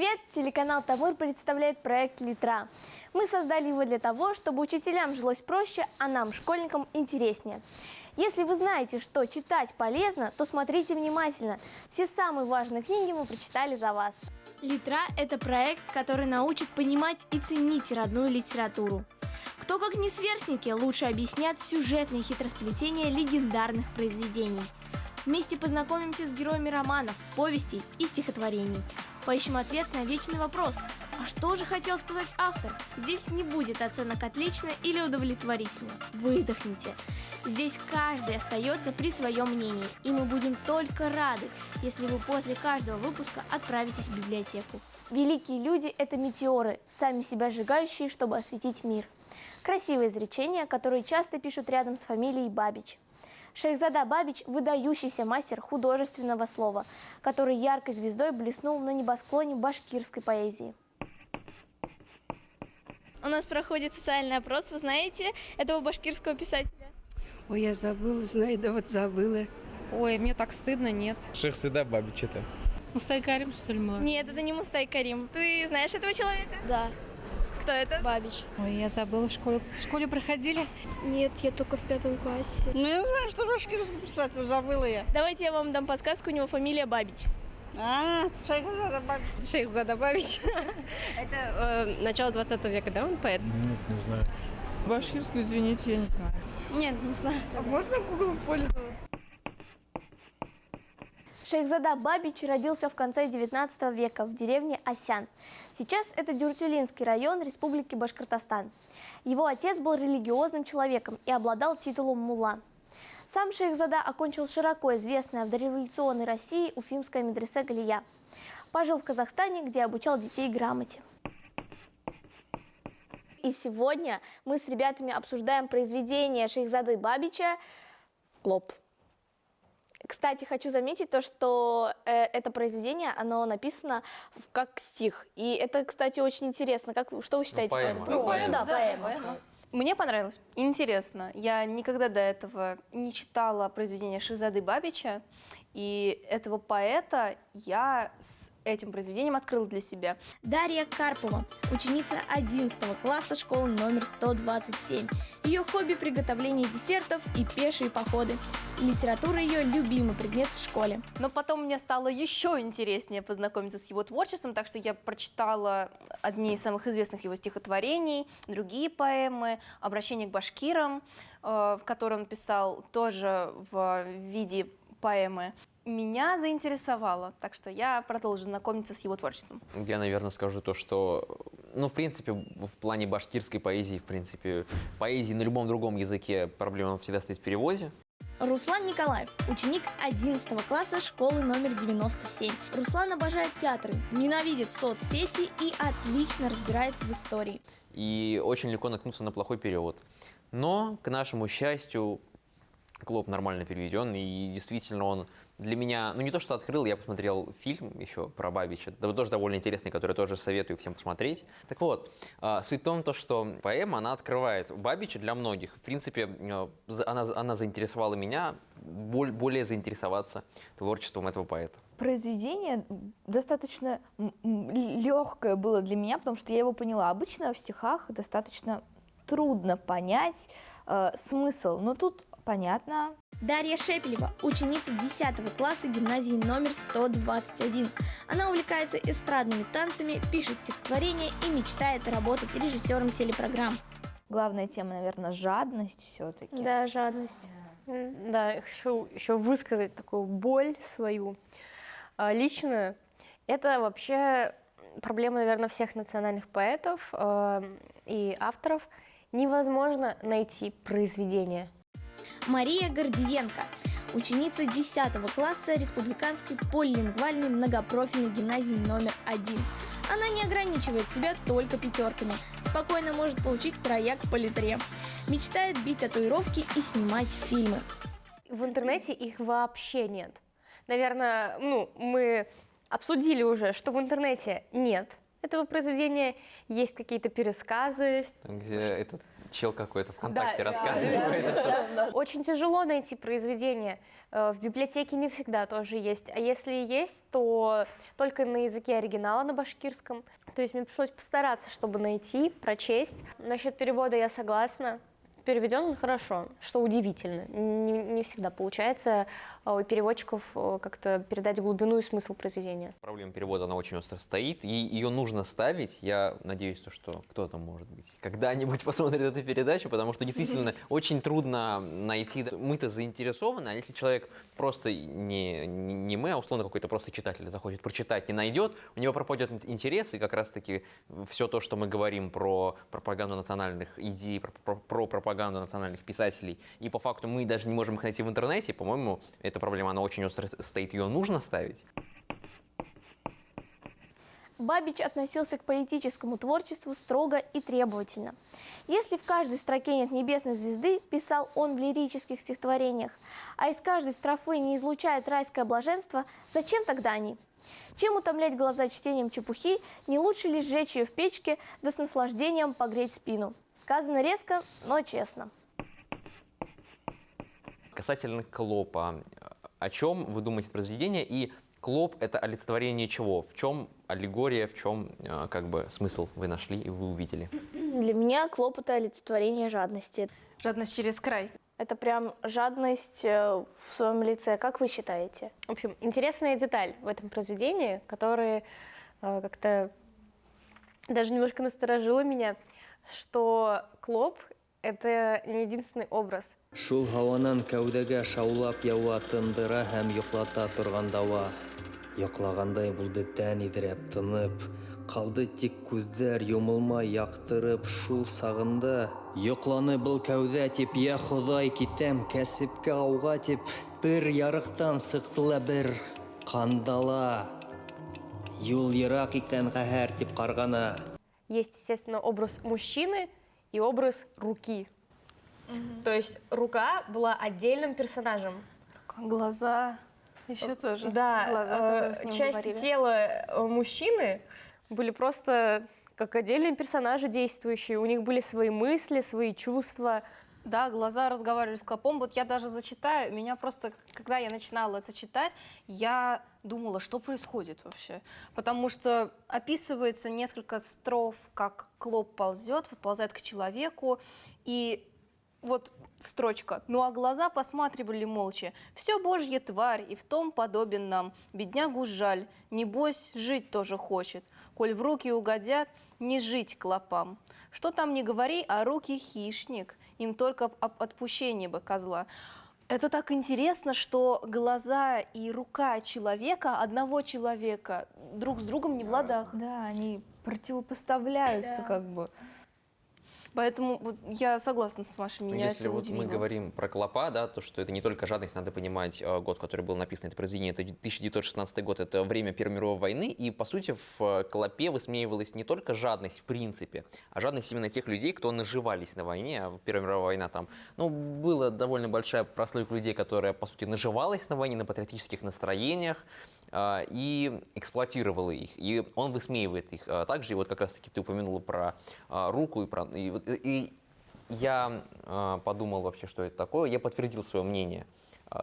Привет! Телеканал Тамыр представляет проект «Литра». Мы создали его для того, чтобы учителям жилось проще, а нам, школьникам, интереснее. Если вы знаете, что читать полезно, то смотрите внимательно. Все самые важные книги мы прочитали за вас. «Литра» – это проект, который научит понимать и ценить родную литературу. Кто, как не сверстники, лучше объяснят сюжетные хитросплетения легендарных произведений. Вместе познакомимся с героями романов, повестей и стихотворений. Поищем ответ на вечный вопрос: а что же хотел сказать автор? Здесь не будет оценок «отлично» или «удовлетворительно». Выдохните. Здесь каждый остается при своем мнении, и мы будем только рады, если вы после каждого выпуска отправитесь в библиотеку. Великие люди – это метеоры, сами себя сжигающие, чтобы осветить мир. Красивые изречения, которые часто пишут рядом с фамилией Бабич. Шейхзада Бабич – выдающийся мастер художественного слова, который яркой звездой блеснул на небосклоне башкирской поэзии. У нас проходит социальный опрос. Вы знаете этого башкирского писателя? Ой, я забыла, знаю, да вот забыла. Ой, мне так стыдно, нет. Шейхзада Бабич это. Мустай Карим, что ли, мой? Нет, это не Мустай Карим. Ты знаешь этого человека? Да. Кто это? Бабич. Ой, я забыла, в школе проходили. Нет, я только в 5 классе. Ну, я знаю, что башкирский писатель, забыла я. Давайте я вам дам подсказку, у него фамилия Бабич. Шейхзада Бабич. Шейхзада Бабич. Это начало 20 века, да, он поэт? Нет, не знаю. Башкирский, извините, я не знаю. Нет, не знаю. А можно гуглом пользоваться? Шейхзада Бабич родился в конце 19 века в деревне Асян. Сейчас это Дюртюлинский район Республики Башкортостан. Его отец был религиозным человеком и обладал титулом мулла. Сам Шейхзада окончил широко известное в дореволюционной России Уфимское медресе Галия. Пожил в Казахстане, где обучал детей грамоте. И сегодня мы с ребятами обсуждаем произведение Шейхзады Бабича «Клоп». Кстати, хочу заметить то, что это произведение, оно написано как стих. И это, кстати, очень интересно. Что вы считаете по этому поводу? Да, поэма. Мне понравилось. Интересно. Я никогда до этого не читала произведения Шейхзады Бабича. И этого поэта я с этим произведением открыла для себя. Дарья Карпова, ученица 11 класса школы номер 127. Ее хобби – приготовление десертов и пешие походы. Литература – ее любимый предмет в школе. Но потом мне стало еще интереснее познакомиться с его творчеством, так что я прочитала одни из самых известных его стихотворений, другие поэмы, «Обращение к башкирам», которые он писал тоже в виде поэмы. Меня заинтересовало, так что я продолжу знакомиться с его творчеством. Я, наверное, скажу то, что, в принципе, в плане башкирской поэзии, в принципе, поэзии на любом другом языке проблема всегда стоит в переводе. Руслан Николаев, ученик 11 класса школы номер 97. Руслан обожает театры, ненавидит соцсети и отлично разбирается в истории. И очень легко наткнуться на плохой перевод. Но, к нашему счастью, «Клоп» нормально переведен, и действительно он для меня, не то что открыл, я посмотрел фильм еще про Бабича, тоже довольно интересный, который тоже советую всем посмотреть. Так вот, суть в том, что поэма, она открывает Бабича для многих. В принципе, она заинтересовала меня более заинтересоваться творчеством этого поэта. Произведение достаточно легкое было для меня, потому что я его поняла. Обычно в стихах достаточно трудно понять смысл, но тут понятно. Дарья Шепелева, ученица 10 класса гимназии номер 121. Она увлекается эстрадными танцами, пишет стихотворения и мечтает работать режиссером телепрограмм. Главная тема, наверное, жадность все-таки. Да, жадность. Да, хочу еще высказать такую боль свою личную. Это вообще проблема, наверное, всех национальных поэтов и авторов. Невозможно найти произведение. Мария Гордиенко, ученица 10 класса Республиканской полилингвальной многопрофильной гимназии номер 1. Она не ограничивает себя только пятерками, спокойно может получить трояк по литре. Мечтает бить татуировки и снимать фильмы. В интернете их вообще нет. Наверное, мы обсудили уже, что в интернете нет этого произведения, есть какие-то пересказы. Где этот чел какой-то ВКонтакте Да, рассказывает. Очень тяжело найти произведение. В библиотеке не всегда тоже есть. А если и есть, то только на языке оригинала, на башкирском. То есть мне пришлось постараться, чтобы найти, прочесть. Насчет перевода я согласна. Переведен он хорошо, что удивительно. Не всегда получается у переводчиков как-то передать глубину и смысл произведения. Проблема перевода, она очень остро стоит, и ее нужно ставить. Я надеюсь, что кто-то, может быть, когда-нибудь посмотрит эту передачу, потому что действительно очень трудно найти. Мы-то заинтересованы, а если человек просто не мы, а условно какой-то просто читатель захочет прочитать, не найдет, у него пропадет интерес, и как раз-таки все то, что мы говорим про пропаганду национальных идей, про пропаганду национальных писателей, и по факту мы даже не можем их найти в интернете, по-моему, эта проблема, она очень остро стоит, ее нужно ставить. Бабич относился к поэтическому творчеству строго и требовательно. Если в каждой строке нет небесной звезды, писал он в лирических стихотворениях, а из каждой строфы не излучает райское блаженство, зачем тогда они? Чем утомлять глаза чтением чепухи, не лучше ли сжечь ее в печке, да с наслаждением погреть спину? Сказано резко, но честно. Касательно Клопа, о чем вы думаете произведение, и Клоп — это олицетворение чего? В чем аллегория, в чем как бы смысл вы нашли и вы увидели? Для меня Клоп – это олицетворение жадности. Жадность через край. Это прям жадность в своем лице. Как вы считаете? В общем, интересная деталь в этом произведении, которая как-то даже немножко насторожила меня, что Клоп — это не единственный образ. Шул һаванан кәүдәгә шаулап яуа, тындыра һәм йоҡлата торған дауа. Йоҡлағандай булды тән иҙрәп тынып, ҡалды тик күҙҙәр йомолмай яҡтырып. Шул сағында йоҡланы был кәүҙә тип, йә Хоҙай, китәм кәсепкә ауға тип. Бер ярыҡтан сыҡты ла бер ҡандала, юл йыраҡ икән ҡәһәр тип ҡарғана. Есть, естественно, образ мужчины и образ руки. То есть рука была отдельным персонажем. Глаза еще тоже. Да, Глаза, которые с ним части говорили. тела мужчины были просто как отдельные персонажи действующие. У них были свои мысли, свои чувства. Да, глаза разговаривали с Клопом. Вот я даже зачитаю, меня просто, когда я начинала это читать, я думала, что происходит вообще. Потому что описывается несколько строф, как Клоп ползет, подползает к человеку, и вот строчка. «Ну а глаза посматривали молча. Все божья тварь, и в том подобен нам. Беднягу жаль, небось жить тоже хочет. Коль в руки угодят, не жить клопам. Что там не говори, а руки хищник. Им только отпущение бы козла». Это так интересно, что глаза и рука человека, одного человека, друг с другом не в ладах. Да, они противопоставляются как бы. Поэтому вот я согласна с Машей, меня Если это вот удивило. мы говорим про Клопа, да, то что это не только жадность, надо понимать год, в который было написано это произведение, это 1916 год, это время Первой мировой войны, и по сути в Клопе высмеивалась не только жадность в принципе, а жадность именно тех людей, кто наживались на войне. А в Первой мировой войне там, ну, была довольно большая прослойка людей, которая по сути наживалась на войне, на патриотических настроениях, и эксплуатировала их. И он высмеивает их также. И вот как раз-таки ты упомянула про руку. И я подумал вообще, что это такое. Я подтвердил свое мнение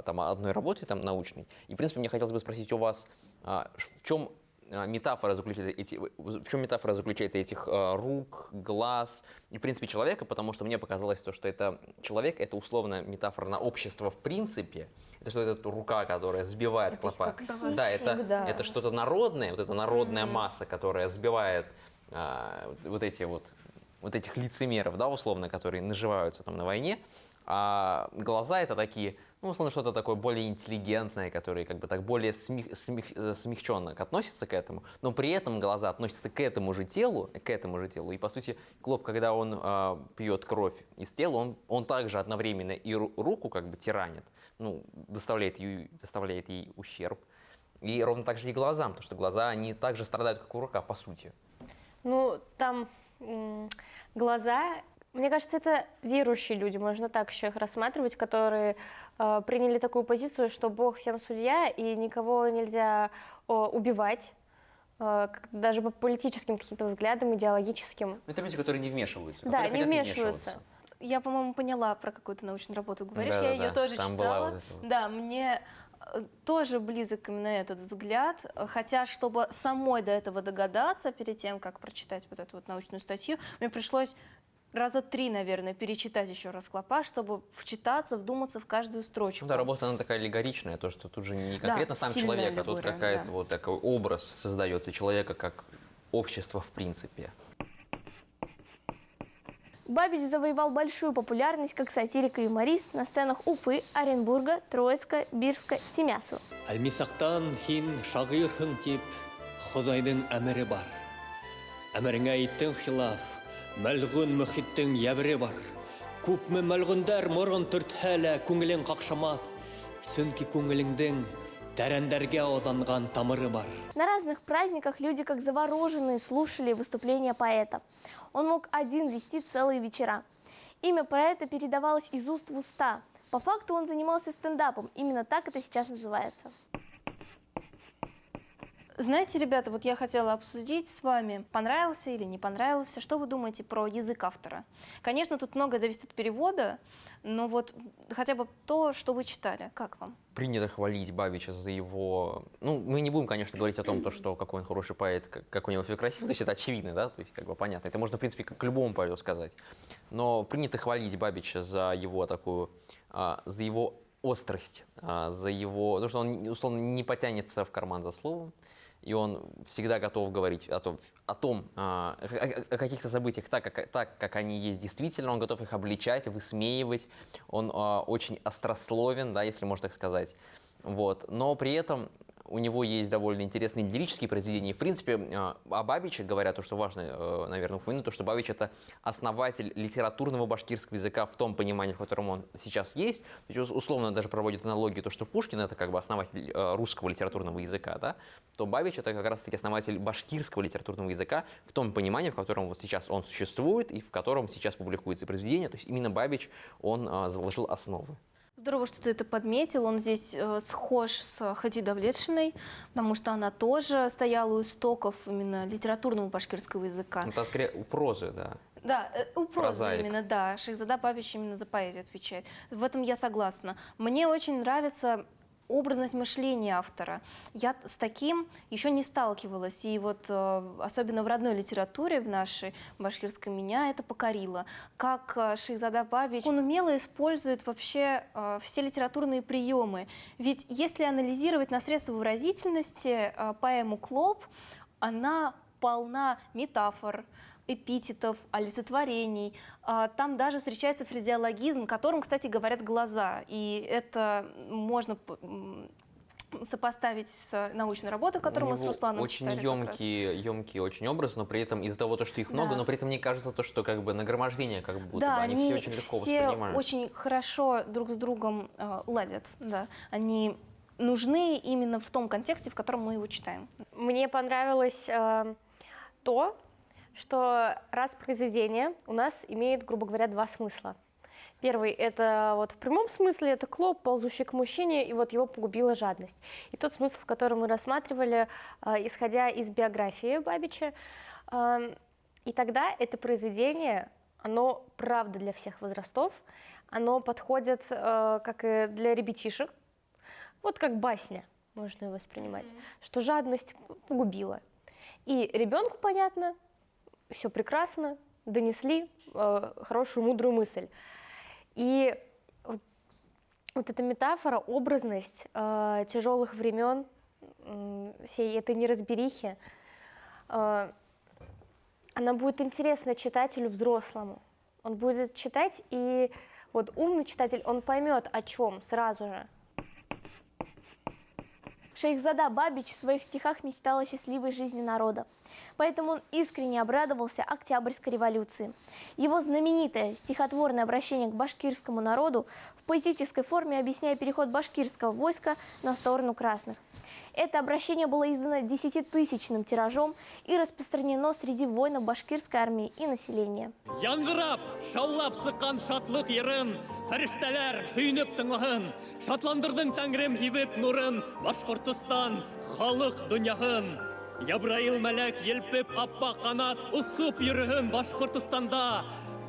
там, о одной работе там, научной. И, в принципе, мне хотелось бы спросить у вас, в чем метафора заключается этих рук, глаз и, в принципе, человека, потому что мне показалось то, что это человек, это условно метафора на общество в принципе. Это что это рука, которая сбивает Клопа. Да, это что-то народное, вот эта народная масса, которая сбивает вот этих лицемеров, да, условно, которые наживаются там на войне. А глаза это такие, ну, условно, что-то такое более интеллигентное, которые как бы так более смягченно относятся к этому, но при этом глаза относятся к этому же телу. И, по сути, Клоп, когда он пьет кровь из тела, он также одновременно и руку как бы тиранит, ну, доставляет ей ущерб. И ровно так же и глазам, потому что глаза, они также страдают, как и рука, по сути. Ну, там глаза... Мне кажется, это верующие люди, можно так еще их рассматривать, которые приняли такую позицию, что Бог всем судья, и никого нельзя убивать, даже по политическим каким-то взглядам, идеологическим. Это люди, которые не вмешиваются. Да, не вмешиваются. Я, по-моему, поняла, про какую то научную работу говоришь. Да, Я да, ее да. тоже Там читала. была вот эта вот. Да, мне тоже близок именно этот взгляд. Хотя, чтобы самой до этого догадаться, перед тем, как прочитать вот эту вот научную статью, мне пришлось раза 3, наверное, перечитать еще раз Клопа, чтобы вчитаться, вдуматься в каждую строчку. Ну да, работа она такая аллегоричная, то, что тут же не конкретно сам сильная человек, а тут аллегория, какая-то да. вот такой образ создается человека как общество в принципе. Бабич завоевал большую популярность как сатирик и юморист на сценах Уфы, Оренбурга, Троицка, Бирска, Тимясова. Әлмисақтан һин шағирһың тип, Құдайдың әмірі бар. Әміріңә иттің хилаф, мәлғүн мұхиттің ябірі бар. Күпме мәлғүндәр мұрын түртһә лә күңелең қақшамаҫ, сөнки күңелеңдең тәрәндәргә оҙанған тамыры бар. На разных праздниках люди как завороженные слушали выступления поэта. Он мог один вести целые вечера. Имя поэта передавалось из уст в уста. По факту он занимался стендапом, именно так это сейчас называется. Знаете, ребята, вот я хотела обсудить с вами, понравился или не понравился, что вы думаете про язык автора. Конечно, тут многое зависит от перевода, но вот хотя бы то, что вы читали, как вам? Принято хвалить Бабича за его... Ну, мы не будем, конечно, говорить о том, то, что какой он хороший поэт, как у него все красиво, то есть это очевидно, да, то есть как бы понятно. Это можно, в принципе, к любому поэту сказать. Но принято хвалить Бабича за его такую, за его острость, за его... То, что он, условно, не потянется в карман за словом, и он всегда готов говорить о каких-то событиях так, как они есть действительно, он готов их обличать, высмеивать, он очень острословен, да, если можно так сказать. Вот. Но при этом у него есть довольно интересные лирические произведения. И, в принципе, о Бабиче говорят, то, что важно, наверное, упомянуть, то, что Бабич — это основатель литературного башкирского языка в том понимании, в котором он сейчас есть. То есть, условно даже проводит аналогию, то, что Пушкин — это как бы основатель русского литературного языка, да, то Бабич — это как раз-таки основатель башкирского литературного языка в том понимании, в котором вот сейчас он существует и в котором сейчас публикуются произведения. То есть именно Бабич, он заложил основы. Здорово, что ты это подметил. Он здесь схож с Хати Давлетшиной, потому что она тоже стояла у истоков именно литературного башкирского языка. Это скорее у прозы, да. Да, у прозы Прозаик. именно, да. Шахзода Бабич именно за поэзию отвечает. В этом я согласна. Мне очень нравится образность мышления автора. Я с таким еще не сталкивалась. И вот особенно в родной литературе, в нашей башкирской, меня это покорило. Как Шахзода Бабич, он умело использует вообще все литературные приемы. Ведь если анализировать на средства выразительности поэму «Клоп», она полна метафор, эпитетов, олицетворений. Там даже встречается фразеологизм, которым, кстати, говорят глаза. И это можно сопоставить с научной работой, которую мы с Русланом очень читали как раз. емкие очень образы, но при этом из-за того, что их много, Да. но при этом мне кажется, то, что как бы нагромождение как будто Да, бы, они все очень легко все воспринимают. очень хорошо друг с другом ладят. Да. Они нужны именно в том контексте, в котором мы его читаем. Мне понравилось то, что раз произведение у нас имеет, грубо говоря, два смысла. Первый — это вот в прямом смысле, это Клоп, ползущий к мужчине, и вот его погубила жадность. И тот смысл, в котором мы рассматривали, исходя из биографии Бабича. И тогда это произведение, оно правда для всех возрастов, оно подходит как и для ребятишек, вот как басня можно его воспринимать, что жадность погубила. И ребенку понятно, все прекрасно, донесли хорошую, мудрую мысль. И вот эта метафора, образность тяжелых времен, всей этой неразберихи, она будет интересна читателю взрослому. Он будет читать, и вот умный читатель, он поймет, о чем сразу же. Шейхзада Бабич в своих стихах мечтал о счастливой жизни народа. Поэтому он искренне обрадовался Октябрьской революции. Его знаменитое стихотворное обращение к башкирскому народу в поэтической форме объясняет переход башкирского войска на сторону красных. Это обращение было издано 10-тысячным тиражом и распространено среди воинов башкирской армии и населения. Яңгырап, шаулап сыққан шатлық ерін, фәрештәләр һөйнеп тыңлаһын, шатландырдың Тәңрем һибеп нурын, Башкортстан халык дөньяһын. Ябраил мәләк елпеп аппак канат, усып йөрөһен Башкортстанда.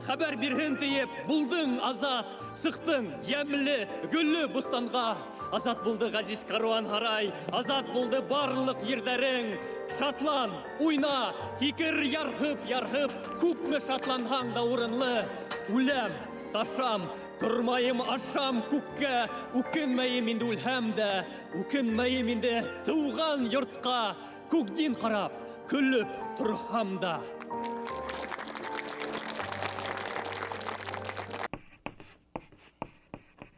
хәбәр бирһен тиеп, булдың азат, сыктың ямле, гөлле бустанга. Азат булды газиз каруан һарай, азат булды барлык ердәрең. Шатлан, уйна, фикер ярһып, күпме шатланһаң да урынлы. Үләм, ташам, тормайым ашам күккә, үкенмәйем инде үлһәм дә, үкенмәйем инде тыуган йортка, күк дин карап, көлөп торһам да.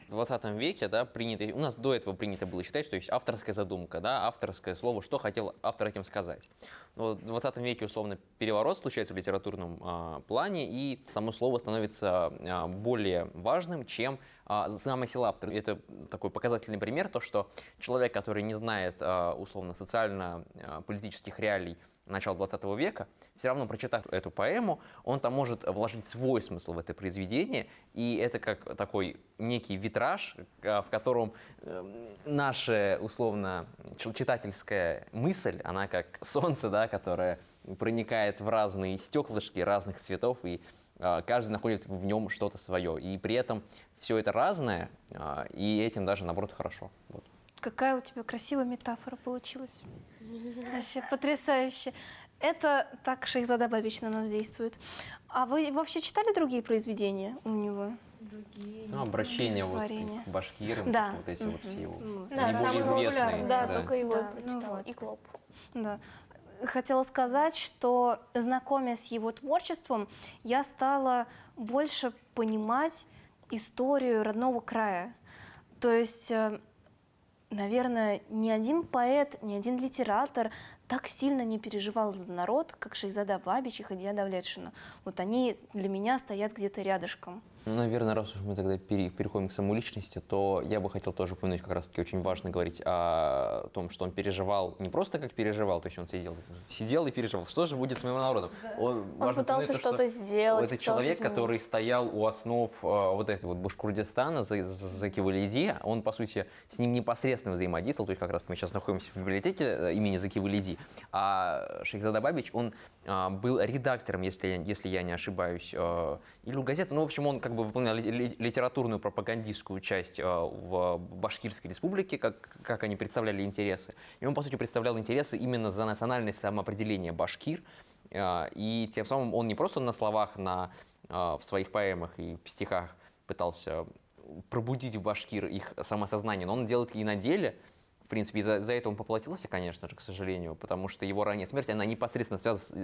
В 20 веке, да, у нас до этого принято было считать, что есть авторская задумка, да, авторское слово, что хотел автор этим сказать. Но в 20 веке, условно, переворот случается в литературном плане, и само слово становится более важным, чем замысел автора. Это такой показательный пример, то, что человек, который не знает, условно, социально-политических реалий начала 20 века, все равно, прочитав эту поэму, он там может вложить свой смысл в это произведение, и это как такой некий витраж, в котором наша, условно, читательская мысль, она как солнце, да, которое проникает в разные стеклышки разных цветов, и каждый находит в нем что-то свое. И при этом все это разное, и этим даже, наоборот, хорошо. Вот. Какая у тебя красивая метафора получилась. Вообще потрясающе. Это так Шейхзада Бабич на нас действует. А вы вообще читали другие произведения у него? Ну, обращение вот творения. к башкирам, Да. вот эти вот все его Да, наиболее самый известные. популярный. Да, только его Да, я прочитала. ну вот. И Клоп. Да. Хотела сказать, что, знакомясь с его творчеством, я стала больше понимать историю родного края. То есть, наверное, ни один поэт, ни один литератор так сильно не переживал за народ, как Шейхзада Бабич и Хадия Давлетшина. Вот они для меня стоят где-то рядышком. Ну, наверное, раз уж мы тогда переходим к самой личности, то я бы хотел тоже упомянуть, как раз-таки очень важно говорить о том, что он переживал, не просто как переживал, то есть он сидел и переживал, что же будет с моим народом. Он важно пытался упомянуть то, что-то сделать. Это пытался человек, изменить. который стоял у основ вот этого вот Башкортостана, Заки Валиди, он, по сути, с ним непосредственно взаимодействовал, то есть как раз мы сейчас находимся в библиотеке имени Заки Валиди, а Шейхзада Бабич, он был редактором, если я не ошибаюсь, или у газеты, ну, в общем, он как бы выполнял литературную пропагандистскую часть в Башкирской республике, как они представляли интересы. И он, по сути, представлял интересы именно за национальное самоопределение башкир, и тем самым он не просто на словах, в своих поэмах и стихах пытался пробудить в башкир их самосознание, но он делает и на деле. В принципе, за это он поплатился, конечно же, к сожалению, потому что его ранняя смерть, она непосредственно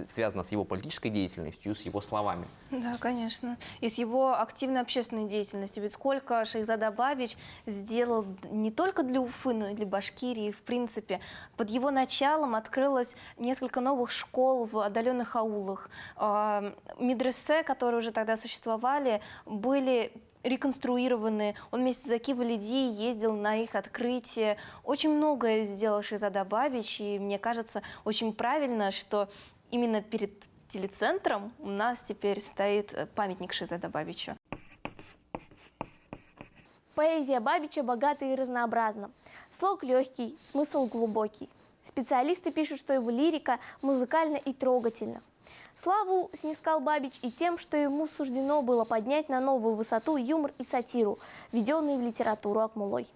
связана с его политической деятельностью, с его словами. Да, конечно. И с его активной общественной деятельностью. Ведь сколько Шейхзада Бабич сделал не только для Уфы, но и для Башкирии, в принципе. Под его началом открылось несколько новых школ в отдаленных аулах. Медресе, которые уже тогда существовали, были реконструированы. Он вместе с Заки Валиди ездил на их открытие. Очень многое сделал Шейхзада Бабич, и мне кажется, очень правильно, что именно перед телецентром у нас теперь стоит памятник Шейхзада Бабичу. Поэзия Бабича богата и разнообразна. Слог легкий, смысл глубокий. Специалисты пишут, что его лирика музыкальна и трогательна. Славу снискал Бабич и тем, что ему суждено было поднять на новую высоту юмор и сатиру, введенные в литературу Акмулой.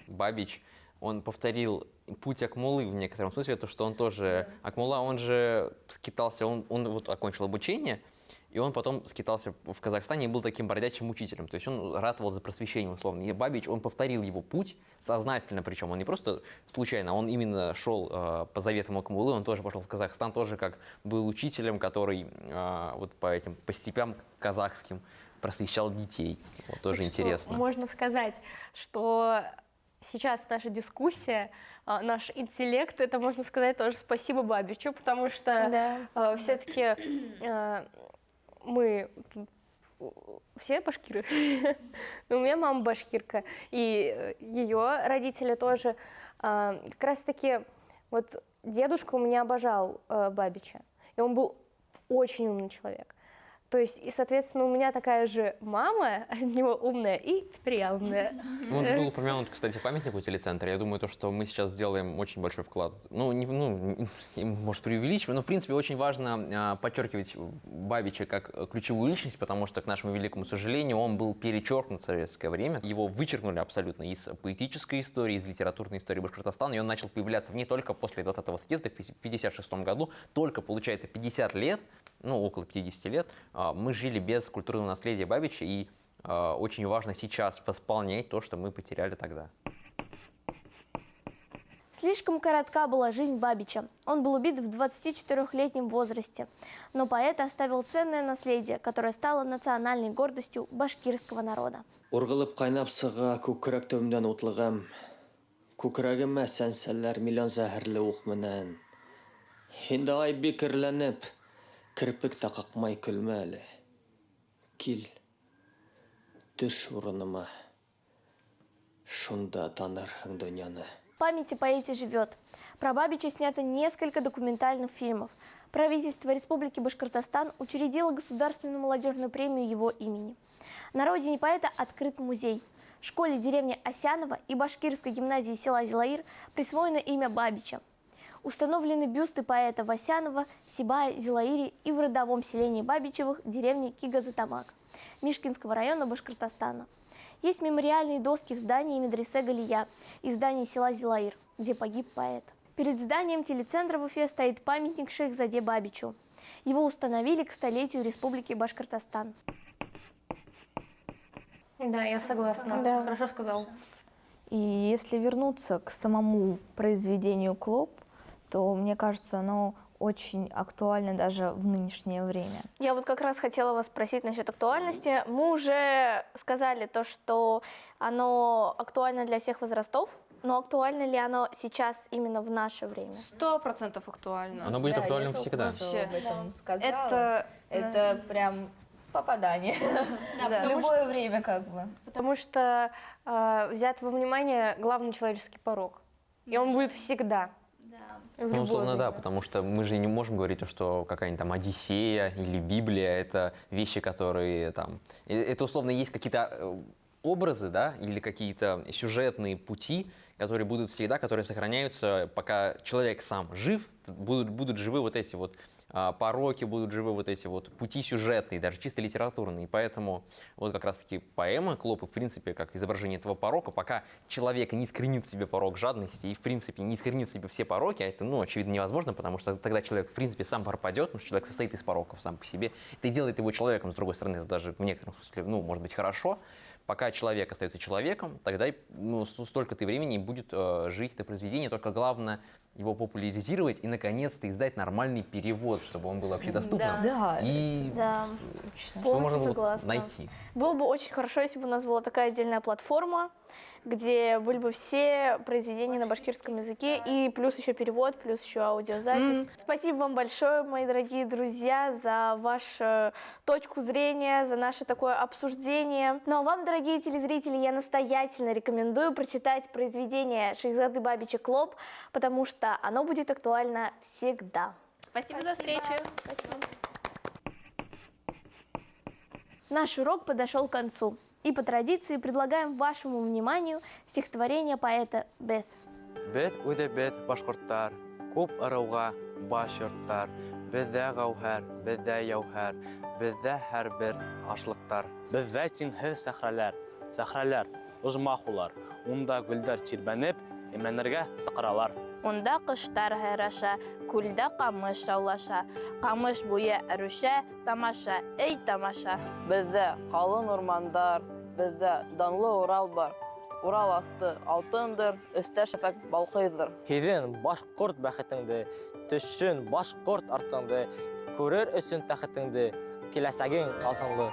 Бабич, он повторил путь Акмулы в некотором смысле, то, что он тоже... Акмула, он же скитался, он вот окончил обучение, и он потом скитался в Казахстане и был таким бродячим учителем. То есть он ратовал за просвещение, условно. И Бабич, он повторил его путь, сознательно причем. Он не просто случайно, он именно шел по заветам Акмулы, он тоже пошел в Казахстан, тоже как был учителем, который вот по степям казахским просвещал детей. Вот, тоже Так интересно. Можно сказать, что сейчас наша дискуссия, наш интеллект, это, можно сказать, тоже спасибо Бабичу, потому что все-таки мы все башкиры. У меня мама башкирка, и ее родители тоже. Как раз-таки вот дедушка у меня обожал Бабича, и он был очень умный человек. То есть, и, соответственно, у меня такая же мама, от него умная, и теперь я умная. Ну, вот был упомянут, кстати, памятник у телецентра. Я думаю, то, что мы сейчас сделаем очень большой вклад. Ну, может, преувеличивать, но, в принципе, очень важно подчеркивать Бабича как ключевую личность, потому что, к нашему великому сожалению, он был перечеркнут в советское время. Его вычеркнули абсолютно из поэтической истории, из литературной истории Башкортостана, и он начал появляться не только после 20-го съезда в 1956 году, только, получается, 50 лет, ну, около 50 лет, мы жили без культурного наследия Бабича, и очень важно сейчас восполнять то, что мы потеряли тогда. Слишком коротка была жизнь Бабича. Он был убит в 24-летнем возрасте. Но поэт оставил ценное наследие, которое стало национальной гордостью башкирского народа. Ургылып кайнап сыга күкрәк төбеннән утлыгым. Күкрәгемә сәнсәләр миллион зәһәрле ук менән. Инде ай бикерләнеп, кирпек тә какмай көлмә әле. Кил, төш урыныма. Шунда танырһың дөньяны. Память о поэте живет. Про Бабича снято несколько документальных фильмов. Правительство Республики Башкортостан учредило государственную молодежную премию его имени. На родине поэта открыт музей. Школе деревни Осяново и башкирской гимназии села Зилаир присвоено имя Бабича. Установлены бюсты поэта в Осяново, Сибае, Зилаире и в родовом селении Бабичевых деревни Кигазатамак Мишкинского района Башкортостана. Есть мемориальные доски в здании медресе Галия и в здании села Зилаир, где погиб поэт. Перед зданием телецентра в Уфе стоит памятник Шейхзаде Бабичу. Его установили к столетию Республики Башкортостан. Да, я согласна. Да. Хорошо сказал. И если вернуться к самому произведению «Клоп», то, мне кажется, оно очень актуально даже в нынешнее время. Я вот как раз хотела вас спросить насчет актуальности. Мы уже сказали то, что оно актуально для всех возрастов, но актуально ли оно сейчас именно в наше время? 100% актуально. Оно будет актуальным всегда. Вообще. Об этом сказала. Это прям попадание. Да, В любое время как бы. Потому что взят во внимание главный человеческий порог. И он будет всегда. В Ну, любое условно, да, время. потому что мы же не можем говорить, что какая-нибудь там Одиссея или Библия — это вещи, которые там... Это, условно, есть какие-то образы, да, или какие-то сюжетные пути, которые будут всегда, которые сохраняются, пока человек сам жив, будут живы вот эти вот пороки, будут живы вот эти вот пути сюжетные, даже чисто литературные. И поэтому вот как раз-таки поэма Клопа, в принципе, как изображение этого порока, пока человек не искоренит в себе порок жадности и, в принципе, не искоренит в себе все пороки, а это, ну, очевидно, невозможно, потому что тогда человек, в принципе, сам пропадет, потому что человек состоит из пороков сам по себе. Это и делает его человеком, с другой стороны, это даже в некотором смысле, ну, может быть, хорошо. Пока человек остается человеком, тогда, ну, столько-то времени будет жить это произведение, только главное его популяризировать и, наконец-то, издать нормальный перевод, чтобы он был вообще доступным. Да. И Да, чтобы можно было согласна. найти. Было бы очень хорошо, если бы у нас была такая отдельная платформа, где были бы все произведения на башкирском языке, и плюс еще перевод, плюс еще аудиозапись. Спасибо вам большое, мои дорогие друзья, за вашу точку зрения, за наше такое обсуждение. Ну а вам, дорогие телезрители, я настоятельно рекомендую прочитать произведение Шейхзады Бабича «Клоп», потому что оно будет актуально всегда. Спасибо за встречу. Наш урок подошел к концу. И по традиции предлагаем вашему вниманию стихотворение поэта Бeth. Беҙ үҙе беҙ башҡорттар, күп ырыуға баш йорттар. Беҙҙә гәүһәр, беҙҙә яуһәр, беҙҙә һәр бер ашлыҡтар. Беҙҙә тиңһеҙ сәхрәләр, ожмахулар. Унда гөлдәр тирбәнеп, имәнергә саҡыралар. Унда ҡоштар һайраша, күлдә ҡамыш шаулаша. Ҡамыш буйы әрүшә, тамаша, эй тамаша. Беҙҙә ҡалын урмандар, беҙҙә данлы Урал бар. Урал асты алтындыр, өҫтә шәфәҡ балҡыйҙыр. Һиҙен башҡорт бәхетеңде, төшөн башҡорт артыңды, күрер өсөн тәхетеңде, киләсәгең алтынлы.